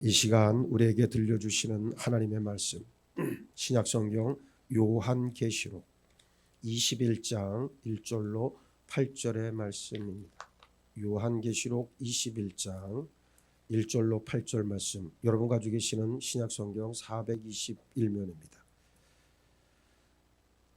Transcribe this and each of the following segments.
이 시간 우리에게 들려주시는 하나님의 말씀, 신약성경 요한계시록 21장 1절로 8절의 말씀입니다. 요한계시록 21장 1절로 8절 말씀, 여러분 가지고 계시는 신약성경 421면입니다.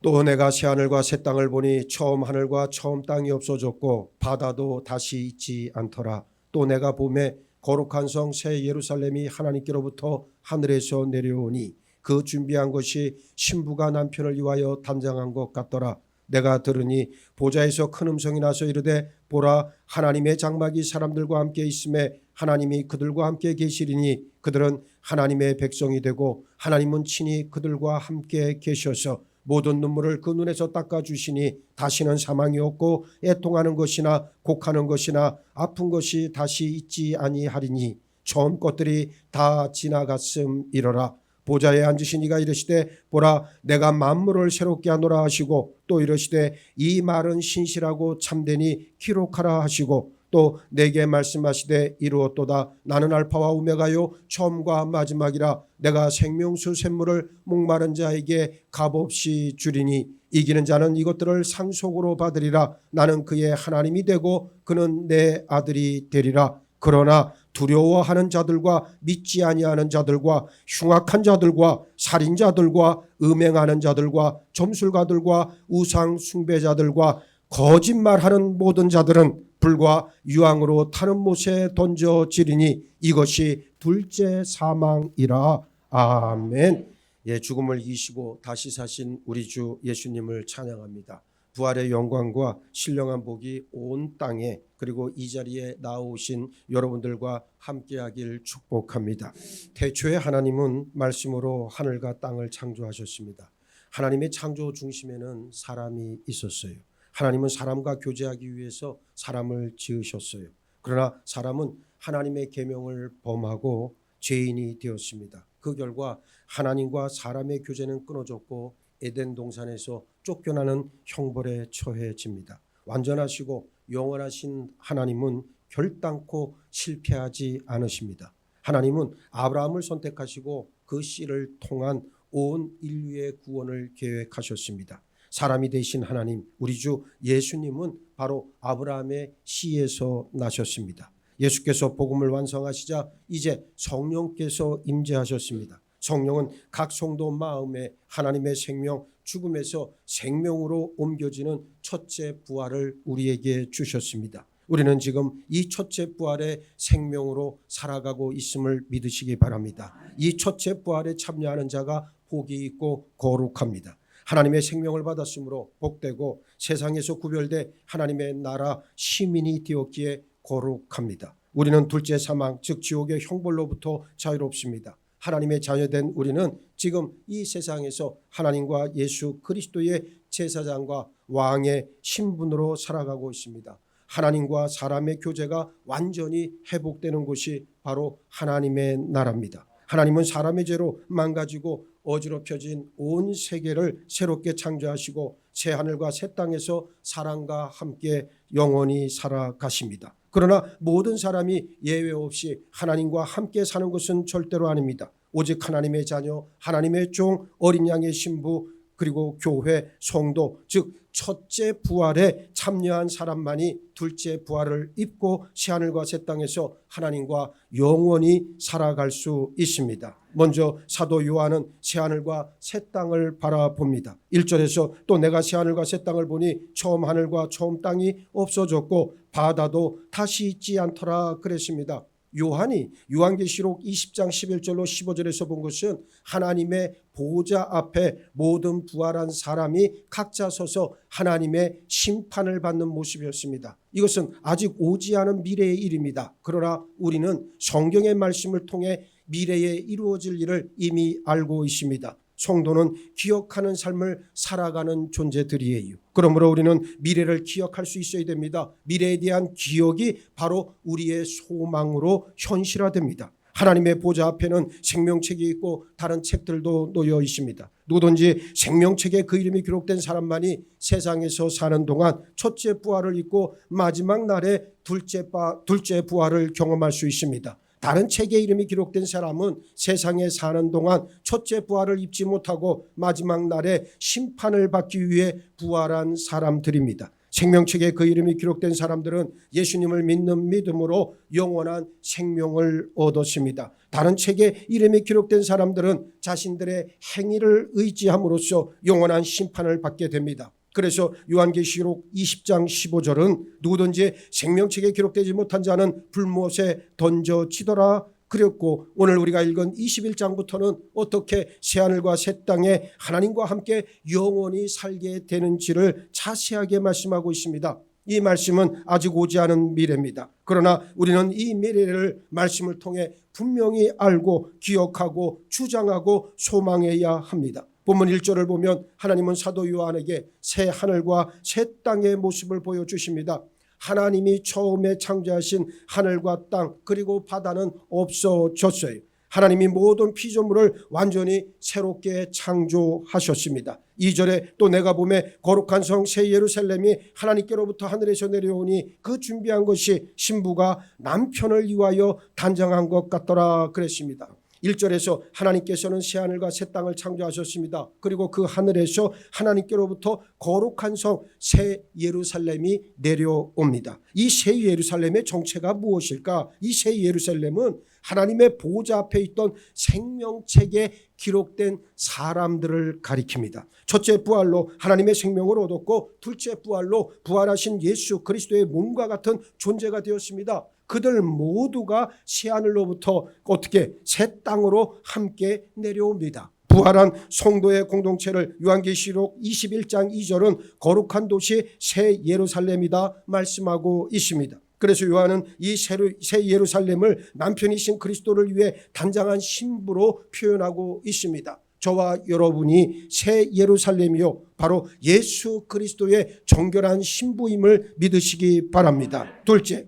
또 내가 새하늘과 새 땅을 보니 처음 하늘과 처음 땅이 없어졌고 바다도 다시 있지 않더라. 또 내가 보매 거룩한 성 새 예루살렘이 하나님께로부터 하늘에서 내려오니 그 준비한 것이 신부가 남편을 위하여 단장한 것 같더라. 내가 들으니 보좌에서 큰 음성이 나서 이르되 보라, 하나님의 장막이 사람들과 함께 있음에 하나님이 그들과 함께 계시리니 그들은 하나님의 백성이 되고 하나님은 친히 그들과 함께 계셔서 모든 눈물을 그 눈에서 닦아주시니 다시는 사망이 없고 애통하는 것이나 곡하는 것이나 아픈 것이 다시 있지 아니하리니 처음 것들이 다 지나갔음이러라. 보좌에 앉으신 이가 이르시되 보라, 내가 만물을 새롭게 하노라 하시고 또 이르시되 이 말은 신실하고 참되니 기록하라 하시고 또 내게 말씀하시되 이루었도다. 나는 알파와 오메가요 처음과 마지막이라. 내가 생명수 샘물을 목마른 자에게 값없이 주리니 이기는 자는 이것들을 상속으로 받으리라. 나는 그의 하나님이 되고 그는 내 아들이 되리라. 그러나 두려워하는 자들과 믿지 아니하는 자들과 흉악한 자들과 살인자들과 음행하는 자들과 점술가들과 우상 숭배자들과 거짓말하는 모든 자들은 불과 유황으로 타는 못에 던져지리니 이것이 둘째 사망이라. 아멘. 죽음을 이기시고 다시 사신 우리 주 예수님을 찬양합니다. 부활의 영광과 신령한 복이 온 땅에 그리고 이 자리에 나오신 여러분들과 함께하길 축복합니다. 태초에 하나님은 말씀으로 하늘과 땅을 창조하셨습니다. 하나님의 창조 중심에는 사람이 있었어요. 하나님은 사람과 교제하기 위해서 사람을 지으셨어요. 그러나 사람은 하나님의 계명을 범하고 죄인이 되었습니다. 그 결과 하나님과 사람의 교제는 끊어졌고 에덴 동산에서 쫓겨나는 형벌에 처해집니다. 완전하시고 영원하신 하나님은 결단코 실패하지 않으십니다. 하나님은 아브라함을 선택하시고 그 씨를 통한 온 인류의 구원을 계획하셨습니다. 사람이 되신 하나님, 우리 주 예수님은 바로 아브라함의 씨에서 나셨습니다. 예수께서 복음을 완성하시자 이제 성령께서 임재하셨습니다. 성령은 각 성도 마음에 하나님의 생명, 죽음에서 생명으로 옮겨지는 첫째 부활을 우리에게 주셨습니다. 우리는 지금 이 첫째 부활의 생명으로 살아가고 있음을 믿으시기 바랍니다. 이 첫째 부활에 참여하는 자가 복이 있고 거룩합니다. 하나님의 생명을 받았으므로 복되고 세상에서 구별돼 하나님의 나라 시민이 되었기에 거룩합니다. 우리는 둘째 사망, 즉 지옥의 형벌로부터 자유롭습니다. 하나님의 자녀된 우리는 지금 이 세상에서 하나님과 예수 그리스도의 제사장과 왕의 신분으로 살아가고 있습니다. 하나님과 사람의 교제가 완전히 회복되는 곳이 바로 하나님의 나라입니다. 하나님은 사람의 죄로 망가지고 어지럽혀진 온 세계를 새롭게 창조하시고 새 하늘과 새 땅에서 사랑과 함께 영원히 살아가십니다. 그러나 모든 사람이 예외 없이 하나님과 함께 사는 것은 절대로 아닙니다. 오직 하나님의 자녀, 하나님의 종, 어린 양의 신부, 그리고 교회, 성도, 즉 첫째 부활에 참여한 사람만이 둘째 부활을 입고 새하늘과 새 땅에서 하나님과 영원히 살아갈 수 있습니다. 먼저 사도 요한은 새하늘과 새 땅을 바라봅니다. 1절에서 또 내가 새하늘과 새 땅을 보니 처음 하늘과 처음 땅이 없어졌고 바다도 다시 있지 않더라 그랬습니다. 요한이 요한계시록 20장 11절로 15절에서 본 것은 하나님의 보좌 앞에 모든 부활한 사람이 각자 서서 하나님의 심판을 받는 모습이었습니다. 이것은 아직 오지 않은 미래의 일입니다. 그러나 우리는 성경의 말씀을 통해 미래에 이루어질 일을 이미 알고 있습니다. 성도는 기억하는 삶을 살아가는 존재들이에요. 그러므로 우리는 미래를 기억할 수 있어야 됩니다. 미래에 대한 기억이 바로 우리의 소망으로 현실화됩니다. 하나님의 보좌 앞에는 생명책이 있고 다른 책들도 놓여 있습니다. 누구든지 생명책에 그 이름이 기록된 사람만이 세상에서 사는 동안 첫째 부활을 입고 마지막 날에 둘째 부활을 경험할 수 있습니다. 다른 책에 이름이 기록된 사람은 세상에 사는 동안 첫째 부활을 입지 못하고 마지막 날에 심판을 받기 위해 부활한 사람들입니다. 생명책에 그 이름이 기록된 사람들은 예수님을 믿는 믿음으로 영원한 생명을 얻었습니다. 다른 책에 이름이 기록된 사람들은 자신들의 행위를 의지함으로써 영원한 심판을 받게 됩니다. 그래서 요한계시록 20장 15절은 누구든지 생명책에 기록되지 못한 자는 불못에 던져지더라 그랬고, 오늘 우리가 읽은 21장부터는 어떻게 새하늘과 새 땅에 하나님과 함께 영원히 살게 되는지를 자세하게 말씀하고 있습니다. 이 말씀은 아직 오지 않은 미래입니다. 그러나 우리는 이 미래를 말씀을 통해 분명히 알고 기억하고 주장하고 소망해야 합니다. 본문 1절을 보면 하나님은 사도 요한에게 새 하늘과 새 땅의 모습을 보여주십니다. 하나님이 처음에 창조하신 하늘과 땅 그리고 바다는 없어졌어요. 하나님이 모든 피조물을 완전히 새롭게 창조하셨습니다. 2절에 또 내가 보매 거룩한 성 새 예루살렘이 하나님께로부터 하늘에서 내려오니 그 준비한 것이 신부가 남편을 위하여 단장한 것 같더라 그랬습니다. 1절에서 하나님께서는 새하늘과 새 땅을 창조하셨습니다. 그리고 그 하늘에서 하나님께로부터 거룩한 성 새 예루살렘이 내려옵니다. 이 새 예루살렘의 정체가 무엇일까? 이 새 예루살렘은 하나님의 보좌 앞에 있던 생명책에 기록된 사람들을 가리킵니다. 첫째 부활로 하나님의 생명을 얻었고, 둘째 부활로 부활하신 예수 그리스도의 몸과 같은 존재가 되었습니다. 그들 모두가 새하늘로부터 어떻게 새 땅으로 함께 내려옵니다. 부활한 성도의 공동체를 요한계시록 21장 2절은 거룩한 도시 새 예루살렘이다 말씀하고 있습니다. 그래서 요한은 이 새 예루살렘을 남편이신 그리스도를 위해 단장한 신부로 표현하고 있습니다. 저와 여러분이 새 예루살렘이요 바로 예수 그리스도의 정결한 신부임을 믿으시기 바랍니다. 둘째,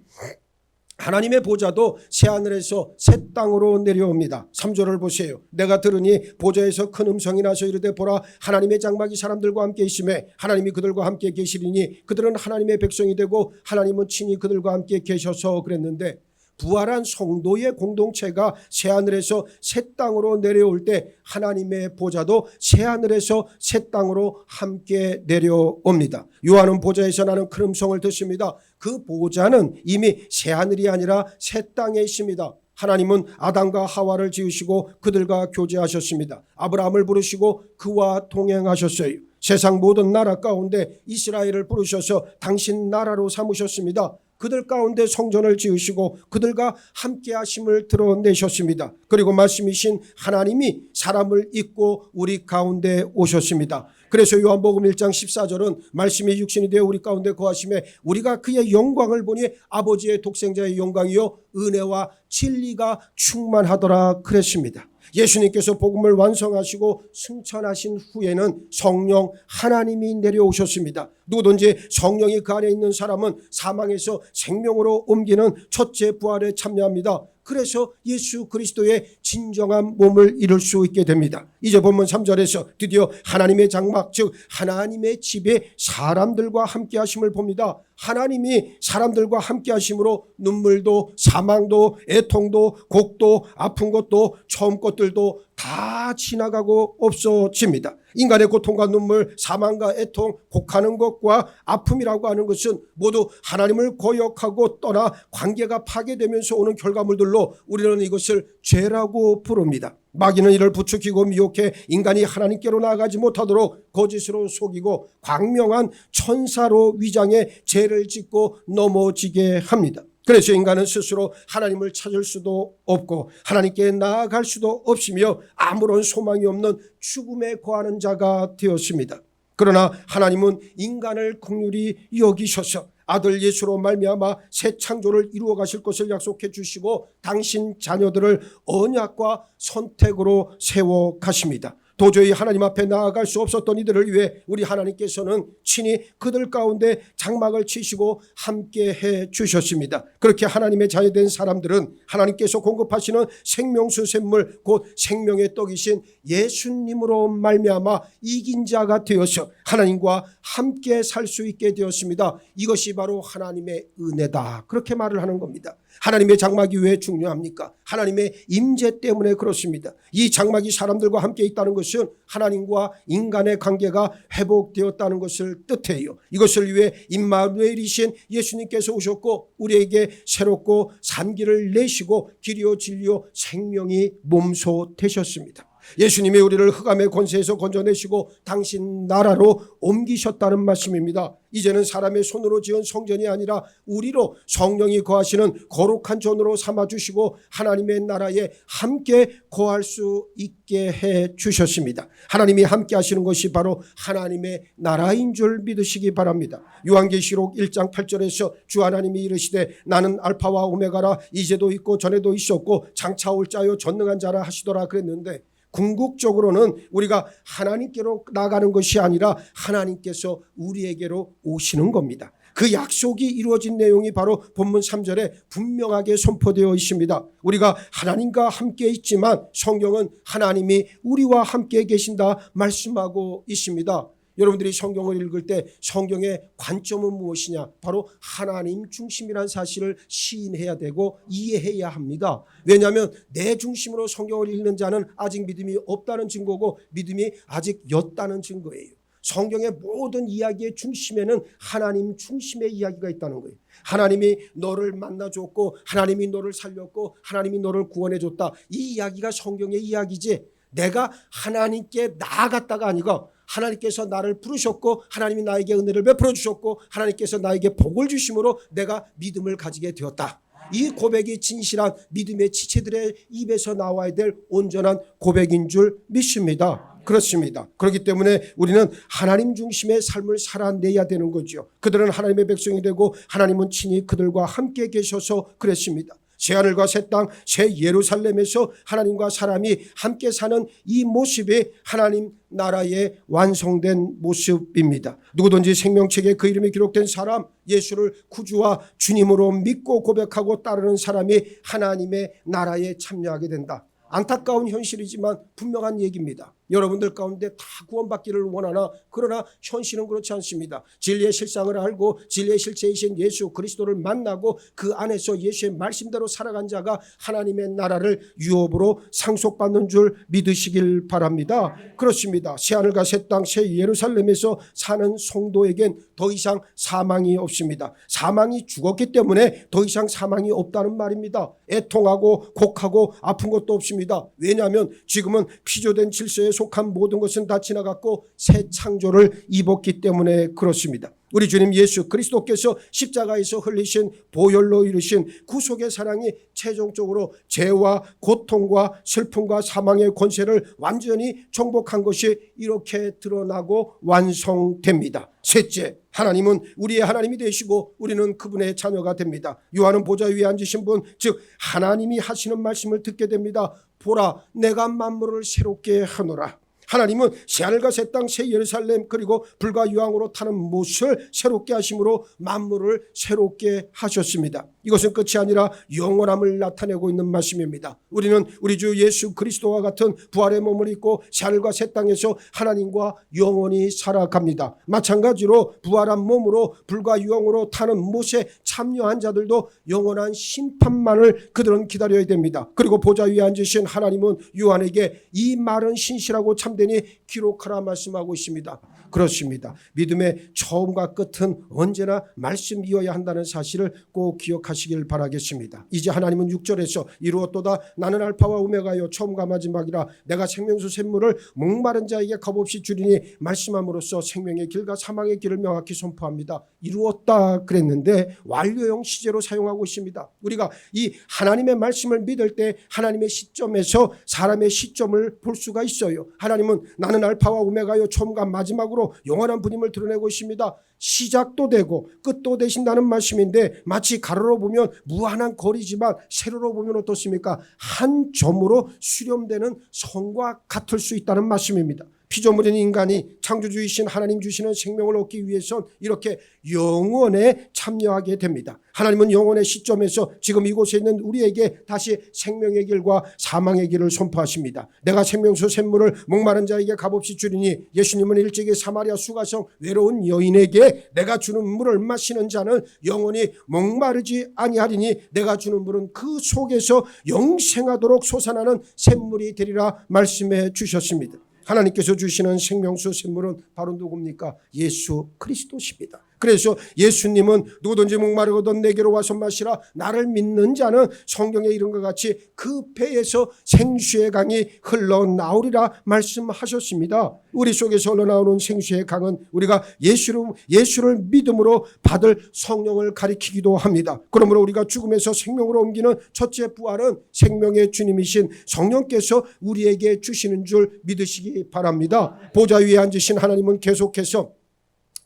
하나님의 보좌도 새하늘에서 새 땅으로 내려옵니다. 3절을 보세요. 내가 들으니 보좌에서 큰 음성이 나서 이르되 보라, 하나님의 장막이 사람들과 함께 있음에 하나님이 그들과 함께 계시리니 그들은 하나님의 백성이 되고 하나님은 친히 그들과 함께 계셔서 그랬는데, 부활한 성도의 공동체가 새하늘에서 새 땅으로 내려올 때 하나님의 보좌도 새하늘에서 새 땅으로 함께 내려옵니다. 요한은 보좌에서 나는 큰 음성을 듣습니다. 그 보좌는 이미 새하늘이 아니라 새 땅에 있습니다. 하나님은 아담과 하와를 지으시고 그들과 교제하셨습니다. 아브라함을 부르시고 그와 동행하셨어요. 세상 모든 나라 가운데 이스라엘을 부르셔서 당신 나라로 삼으셨습니다. 그들 가운데 성전을 지으시고 그들과 함께 하심을 드러내셨습니다. 그리고 말씀이신 하나님이 사람을 입고 우리 가운데 오셨습니다. 그래서 요한복음 1장 14절은 말씀이 육신이 되어 우리 가운데 거하심에 우리가 그의 영광을 보니 아버지의 독생자의 영광이요 은혜와 진리가 충만하더라 그랬습니다. 예수님께서 복음을 완성하시고 승천하신 후에는 성령 하나님이 내려오셨습니다. 누구든지 성령이 그 안에 있는 사람은 사망에서 생명으로 옮기는 첫째 부활에 참여합니다. 그래서 예수 그리스도의 진정한 몸을 이룰 수 있게 됩니다. 이제 본문 3절에서 드디어 하나님의 장막, 즉 하나님의 집에 사람들과 함께 하심을 봅니다. 하나님이 사람들과 함께 하심으로 눈물도 사망도 애통도 곡도 아픈 것도 처음 것들도 다 지나가고 없어집니다. 인간의 고통과 눈물, 사망과 애통, 곡하는 것과 아픔이라고 하는 것은 모두 하나님을 거역하고 떠나 관계가 파괴되면서 오는 결과물들로 우리는 이것을 죄라고 부릅니다. 마귀는 이를 부추기고 미혹해 인간이 하나님께로 나아가지 못하도록 거짓으로 속이고 광명한 천사로 위장해 죄를 짓고 넘어지게 합니다. 그래서 인간은 스스로 하나님을 찾을 수도 없고 하나님께 나아갈 수도 없으며 아무런 소망이 없는 죽음에 거하는 자가 되었습니다. 그러나 하나님은 인간을 긍휼히 여기셔서 아들 예수로 말미암아 새 창조를 이루어 가실 것을 약속해 주시고 당신 자녀들을 언약과 선택으로 세워 가십니다. 도저히 하나님 앞에 나아갈 수 없었던 이들을 위해 우리 하나님께서는 친히 그들 가운데 장막을 치시고 함께해 주셨습니다. 그렇게 하나님의 자녀된 사람들은 하나님께서 공급하시는 생명수 샘물 곧 생명의 떡이신 예수님으로 말미암아 이긴 자가 되어서 하나님과 함께 살 수 있게 되었습니다. 이것이 바로 하나님의 은혜다, 그렇게 말을 하는 겁니다. 하나님의 장막이 왜 중요합니까? 하나님의 임재 때문에 그렇습니다. 이 장막이 사람들과 함께 있다는 것은 하나님과 인간의 관계가 회복되었다는 것을 뜻해요. 이것을 위해 임마누엘이신 예수님께서 오셨고 우리에게 새롭고 산 길을 내시고 길이요 진리요 생명이 몸소 되셨습니다. 예수님이 우리를 흑암의 권세에서 건져내시고 당신 나라로 옮기셨다는 말씀입니다. 이제는 사람의 손으로 지은 성전이 아니라 우리로 성령이 거하시는 거룩한 전으로 삼아주시고 하나님의 나라에 함께 거할 수 있게 해 주셨습니다. 하나님이 함께 하시는 것이 바로 하나님의 나라인 줄 믿으시기 바랍니다. 요한계시록 1장 8절에서 주 하나님이 이르시되 나는 알파와 오메가라 이제도 있고 전에도 있었고 장차 올 자요 전능한 자라 하시더라 그랬는데 궁극적으로는 우리가 하나님께로 나가는 것이 아니라 하나님께서 우리에게로 오시는 겁니다. 그 약속이 이루어진 내용이 바로 본문 3절에 분명하게 선포되어 있습니다. 우리가 하나님과 함께 있지만 성경은 하나님이 우리와 함께 계신다 말씀하고 있습니다. 여러분들이 성경을 읽을 때 성경의 관점은 무엇이냐? 바로 하나님 중심이라는 사실을 시인해야 되고 이해해야 합니다. 왜냐하면 내 중심으로 성경을 읽는 자는 아직 믿음이 없다는 증거고 믿음이 아직 였다는 증거예요. 성경의 모든 이야기의 중심에는 하나님 중심의 이야기가 있다는 거예요. 하나님이 너를 만나줬고 하나님이 너를 살렸고 하나님이 너를 구원해줬다. 이 이야기가 성경의 이야기지 내가 하나님께 나아갔다가 아니고 하나님께서 나를 부르셨고 하나님이 나에게 은혜를 베풀어 주셨고 하나님께서 나에게 복을 주심으로 내가 믿음을 가지게 되었다. 이 고백이 진실한 믿음의 지체들의 입에서 나와야 될 온전한 고백인 줄 믿습니다. 그렇습니다. 그렇기 때문에 우리는 하나님 중심의 삶을 살아내야 되는 거죠. 그들은 하나님의 백성이 되고 하나님은 친히 그들과 함께 계셔서 그랬습니다. 새하늘과 새 땅, 새 예루살렘에서 하나님과 사람이 함께 사는 이 모습이 하나님 나라의 완성된 모습입니다. 누구든지 생명책에 그 이름이 기록된 사람, 예수를 구주와 주님으로 믿고 고백하고 따르는 사람이 하나님의 나라에 참여하게 된다. 안타까운 현실이지만 분명한 얘기입니다. 여러분들 가운데 다 구원받기를 원하나 그러나 현실은 그렇지 않습니다. 진리의 실상을 알고 진리의 실체이신 예수 그리스도를 만나고 그 안에서 예수의 말씀대로 살아간 자가 하나님의 나라를 유업으로 상속받는 줄 믿으시길 바랍니다. 그렇습니다. 새하늘과 새 땅 새 예루살렘에서 사는 성도에겐 더 이상 사망이 없습니다. 사망이 죽었기 때문에 더 이상 사망이 없다는 말입니다. 애통하고 곡하고 아픈 것도 없습니다. 왜냐하면 지금은 피조된 질서에 속한 모든 것은 다 지나갔고 새 창조를 입었기 때문에 그렇습니다. 우리 주님 예수 그리스도께서 십자가에서 흘리신 보혈로 이루신 구속의 사랑이 최종적으로 죄와 고통과 슬픔과 사망의 권세를 완전히 정복한 것이 이렇게 드러나고 완성됩니다. 셋째, 하나님은 우리의 하나님이 되시고 우리는 그분의 자녀가 됩니다. 요한은 보좌 위에 앉으신 분, 즉 하나님이 하시는 말씀을 듣게 됩니다. 보라, 내가 만물을 새롭게 하노라. 하나님은 새하늘과 새 땅 새 예루살렘 그리고 불과 유황으로 타는 못을 새롭게 하심으로 만물을 새롭게 하셨습니다. 이것은 끝이 아니라 영원함을 나타내고 있는 말씀입니다. 우리는 우리 주 예수 그리스도와 같은 부활의 몸을 입고 새하늘과 새 땅에서 하나님과 영원히 살아갑니다. 마찬가지로 부활한 몸으로 불과 유황으로 타는 못에 참여한 자들도 영원한 심판만을 그들은 기다려야 됩니다. 그리고 보좌 위에 앉으신 하나님은 요한에게 이 말은 신실하고 참되니 기록하라 말씀하고 있습니다. 그렇습니다. 믿음의 처음과 끝은 언제나 말씀이어야 한다는 사실을 꼭 기억하시길 바라겠습니다. 이제 하나님은 6절에서 이루었도다 나는 알파와 오메가요 처음과 마지막이라 내가 생명수 샘물을 목마른 자에게 값없이 주리니 말씀함으로써 생명의 길과 사망의 길을 명확히 선포합니다. 이루었다 그랬는데 완료형 시제로 사용하고 있습니다. 우리가 이 하나님의 말씀을 믿을 때 하나님의 시점에서 사람의 시점을 볼 수가 있어요. 하나님은 나는 알파와 오메가요 처음과 마지막으로 영원한 분임을 드러내고 있습니다. 시작도 되고 끝도 되신다는 말씀인데 마치 가로로 보면 무한한 거리지만 세로로 보면 어떻습니까? 한 점으로 수렴되는 선과 같을 수 있다는 말씀입니다. 피조물인 인간이 창조주이신 하나님 주시는 생명을 얻기 위해선 이렇게 영원에 참여하게 됩니다. 하나님은 영원의 시점에서 지금 이곳에 있는 우리에게 다시 생명의 길과 사망의 길을 선포하십니다. 내가 생명수 샘물을 목마른 자에게 값없이 주리니, 예수님은 일찍이 사마리아 수가성 외로운 여인에게 내가 주는 물을 마시는 자는 영원히 목마르지 아니하리니 내가 주는 물은 그 속에서 영생하도록 솟아나는 샘물이 되리라 말씀해 주셨습니다. 하나님께서 주시는 생명수 샘물은 바로 누굽니까? 예수 그리스도십니다. 그래서 예수님은 누구든지 목마르거든 내게로 와서 마시라. 나를 믿는 자는 성경에 이른 것 같이 그 배에서 생수의 강이 흘러나오리라 말씀하셨습니다. 우리 속에서 흘러나오는 생수의 강은 우리가 예수를 믿음으로 받을 성령을 가리키기도 합니다. 그러므로 우리가 죽음에서 생명으로 옮기는 첫째 부활은 생명의 주님이신 성령께서 우리에게 주시는 줄 믿으시기 바랍니다. 보좌 위에 앉으신 하나님은 계속해서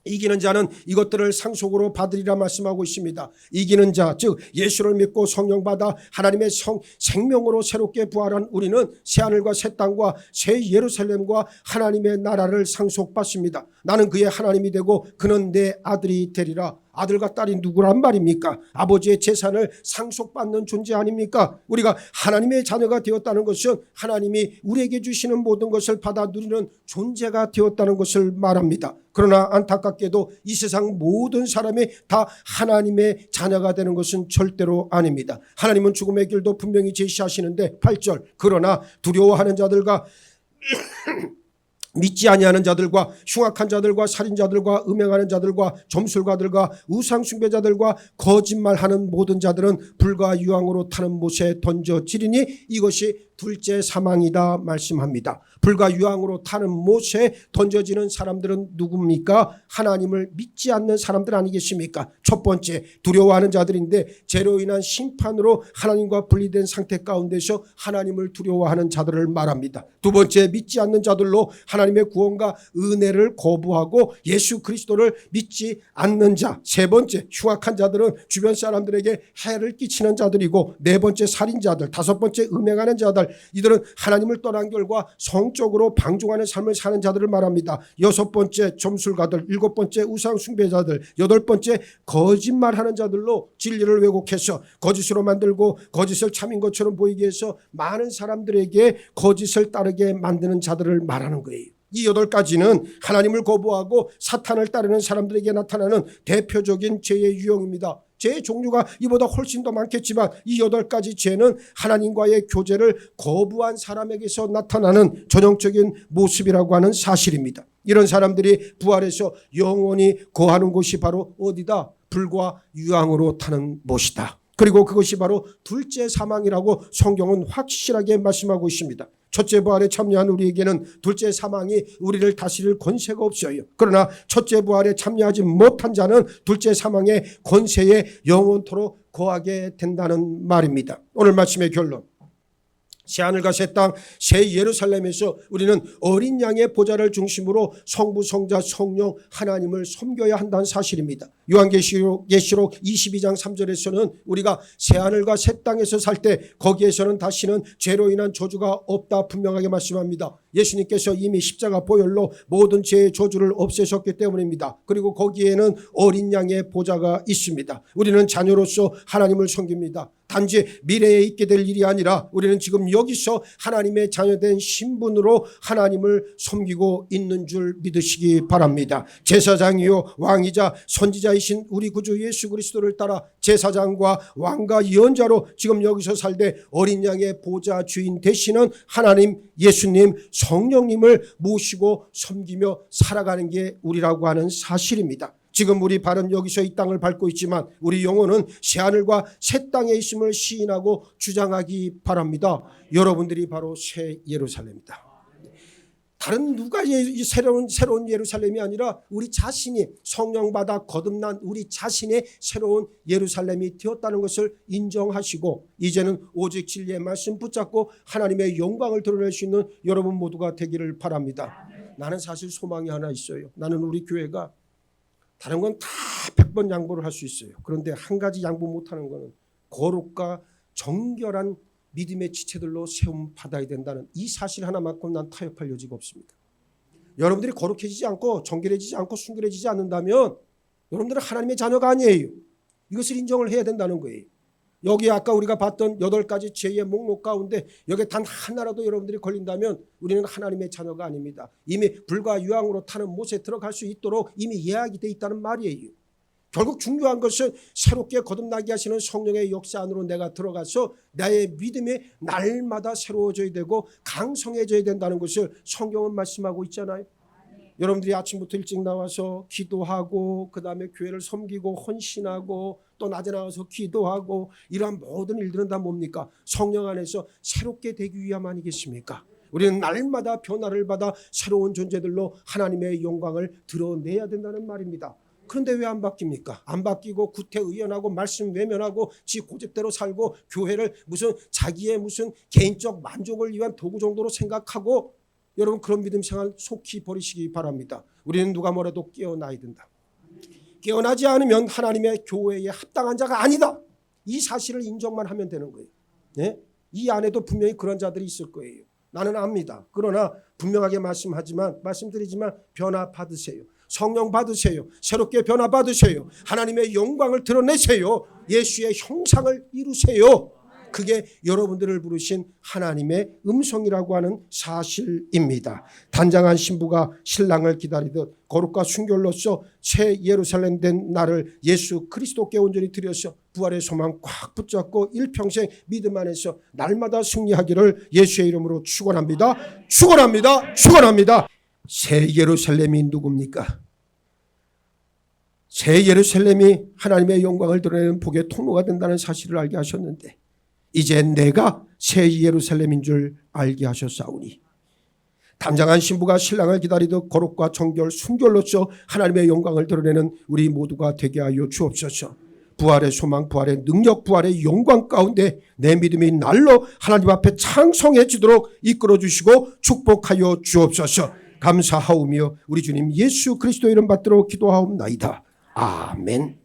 이기는 자는 이것들을 상속으로 받으리라 말씀하고 있습니다. 이기는 자, 즉 예수를 믿고 성령 받아 하나님의 생명으로 새롭게 부활한 우리는 새하늘과 새 땅과 새 예루살렘과 하나님의 나라를 상속받습니다. 나는 그의 하나님이 되고 그는 내 아들이 되리라. 아들과 딸이 누구란 말입니까? 아버지의 재산을 상속받는 존재 아닙니까? 우리가 하나님의 자녀가 되었다는 것은 하나님이 우리에게 주시는 모든 것을 받아 누리는 존재가 되었다는 것을 말합니다. 그러나 안타깝게도 이 세상 모든 사람이 다 하나님의 자녀가 되는 것은 절대로 아닙니다. 하나님은 죽음의 길도 분명히 제시하시는데 8절, 그러나 두려워하는 자들과 믿지 아니하는 자들과 흉악한 자들과 살인자들과 음행하는 자들과 점술가들과 우상숭배자들과 거짓말하는 모든 자들은 불과 유황으로 타는 못에 던져지리니 이것이 둘째 사망이다 말씀합니다. 불과 유황으로 타는 못에 던져지는 사람들은 누굽니까? 하나님을 믿지 않는 사람들 아니겠습니까? 첫 번째, 두려워하는 자들인데 죄로 인한 심판으로 하나님과 분리된 상태 가운데서 하나님을 두려워하는 자들을 말합니다. 두 번째, 믿지 않는 자들로 하나님의 구원과 은혜를 거부하고 예수 그리스도를 믿지 않는 자. 세 번째, 흉악한 자들은 주변 사람들에게 해를 끼치는 자들이고, 네 번째, 살인자들. 다섯 번째, 음행하는 자들. 이들은 하나님을 떠난 결과 성적으로 방종하는 삶을 사는 자들을 말합니다. 여섯 번째, 점술가들. 일곱 번째, 우상 숭배자들. 여덟 번째, 거짓말하는 자들로 진리를 왜곡해서 거짓으로 만들고 거짓을 참인 것처럼 보이게 해서 많은 사람들에게 거짓을 따르게 만드는 자들을 말하는 거예요. 이 8가지는 하나님을 거부하고 사탄을 따르는 사람들에게 나타나는 대표적인 죄의 유형입니다. 죄의 종류가 이보다 훨씬 더 많겠지만 이 8가지 죄는 하나님과의 교제를 거부한 사람에게서 나타나는 전형적인 모습이라고 하는 사실입니다. 이런 사람들이 부활해서 영원히 거하는 곳이 바로 어디다? 불과 유황으로 타는 못이다. 그리고 그것이 바로 둘째 사망이라고 성경은 확실하게 말씀하고 있습니다. 첫째 부활에 참여한 우리에게는 둘째 사망이 우리를 다스릴 권세가 없어요. 그러나 첫째 부활에 참여하지 못한 자는 둘째 사망의 권세에 영원토록 거하게 된다는 말입니다. 오늘 말씀의 결론, 새하늘과 새 땅, 새 예루살렘에서 우리는 어린 양의 보좌를 중심으로 성부, 성자, 성령 하나님을 섬겨야 한다는 사실입니다. 요한계시록 22장 3절에서는 우리가 새하늘과 새 땅에서 살 때 거기에서는 다시는 죄로 인한 저주가 없다 분명하게 말씀합니다. 예수님께서 이미 십자가 보혈로 모든 죄의 저주를 없애셨기 때문입니다. 그리고 거기에는 어린 양의 보좌가 있습니다. 우리는 자녀로서 하나님을 섬깁니다. 단지 미래에 있게 될 일이 아니라 우리는 지금 여기서 하나님의 자녀된 신분으로 하나님을 섬기고 있는 줄 믿으시기 바랍니다. 제사장이요 왕이자 선지자이신 우리 구주 예수 그리스도를 따라 제사장과 왕과 예언자로 지금 여기서 살되 어린 양의 보좌 주인 되시는 하나님, 예수님, 성령님을 모시고 섬기며 살아가는 게 우리라고 하는 사실입니다. 지금 우리 발은 여기서 이 땅을 밟고 있지만 우리 영혼은 새하늘과 새 땅에 있음을 시인하고 주장하기 바랍니다. 여러분들이 바로 새 예루살렘이다. 다른 누가 새로운 예루살렘이 아니라 우리 자신이 성령받아 거듭난 우리 자신의 새로운 예루살렘이 되었다는 것을 인정하시고 이제는 오직 진리의 말씀 붙잡고 하나님의 영광을 드러낼 수 있는 여러분 모두가 되기를 바랍니다. 나는 사실 소망이 하나 있어요. 나는 우리 교회가 다른 건 다 100번 양보를 할 수 있어요. 그런데 한 가지 양보 못하는 것은 거룩과 정결한 믿음의 지체들로 세움 받아야 된다는 이 사실 하나만큼 난 타협할 여지가 없습니다. 여러분들이 거룩해지지 않고 정결해지지 않고 순결해지지 않는다면 여러분들은 하나님의 자녀가 아니에요. 이것을 인정을 해야 된다는 거예요. 여기 아까 우리가 봤던 8가지 죄의 목록 가운데 여기에 단 하나라도 여러분들이 걸린다면 우리는 하나님의 자녀가 아닙니다. 이미 불과 유황으로 타는 못에 들어갈 수 있도록 이미 예약이 되어 있다는 말이에요. 결국 중요한 것은 새롭게 거듭나게 하시는 성령의 역사 안으로 내가 들어가서 나의 믿음이 날마다 새로워져야 되고 강성해져야 된다는 것을 성경은 말씀하고 있잖아요. 여러분들이 아침부터 일찍 나와서 기도하고 그 다음에 교회를 섬기고 헌신하고 또 낮에 나와서 기도하고 이러한 모든 일들은 다 뭡니까? 성령 안에서 새롭게 되기 위함 아니겠습니까? 우리는 날마다 변화를 받아 새로운 존재들로 하나님의 영광을 드러내야 된다는 말입니다. 그런데 왜 안 바뀝니까? 안 바뀌고 구태의연하고 말씀 외면하고 지 고집대로 살고 교회를 무슨 자기의 무슨 개인적 만족을 위한 도구 정도로 생각하고 여러분 그런 믿음 생활 속히 버리시기 바랍니다. 우리는 누가 뭐래도 깨어나야 된다. 깨어나지 않으면 하나님의 교회에 합당한 자가 아니다. 이 사실을 인정만 하면 되는 거예요. 네? 이 안에도 분명히 그런 자들이 있을 거예요. 나는 압니다. 그러나 분명하게 말씀드리지만 변화 받으세요. 성령 받으세요. 새롭게 변화 받으세요. 하나님의 영광을 드러내세요. 예수의 형상을 이루세요. 그게 여러분들을 부르신 하나님의 음성이라고 하는 사실입니다. 단장한 신부가 신랑을 기다리듯 거룩과 순결로서 새 예루살렘 된 나를 예수 그리스도께 온전히 드려서 부활의 소망 꽉 붙잡고 일평생 믿음 안에서 날마다 승리하기를 예수의 이름으로 축원합니다. 축원합니다. 축원합니다. 새 예루살렘이 누굽니까? 새 예루살렘이 하나님의 영광을 드러내는 복의 통로가 된다는 사실을 알게 하셨는데 이제 내가 새 예루살렘인 줄 알게 하셨사오니 담장한 신부가 신랑을 기다리듯 거룩과 정결 순결로서 하나님의 영광을 드러내는 우리 모두가 되게 하여 주옵소서. 부활의 소망, 부활의 능력, 부활의 영광 가운데 내 믿음이 날로 하나님 앞에 창성해지도록 이끌어 주시고 축복하여 주옵소서. 감사하오며 우리 주님 예수 그리스도 이름 받들어 기도하옵나이다. 아멘.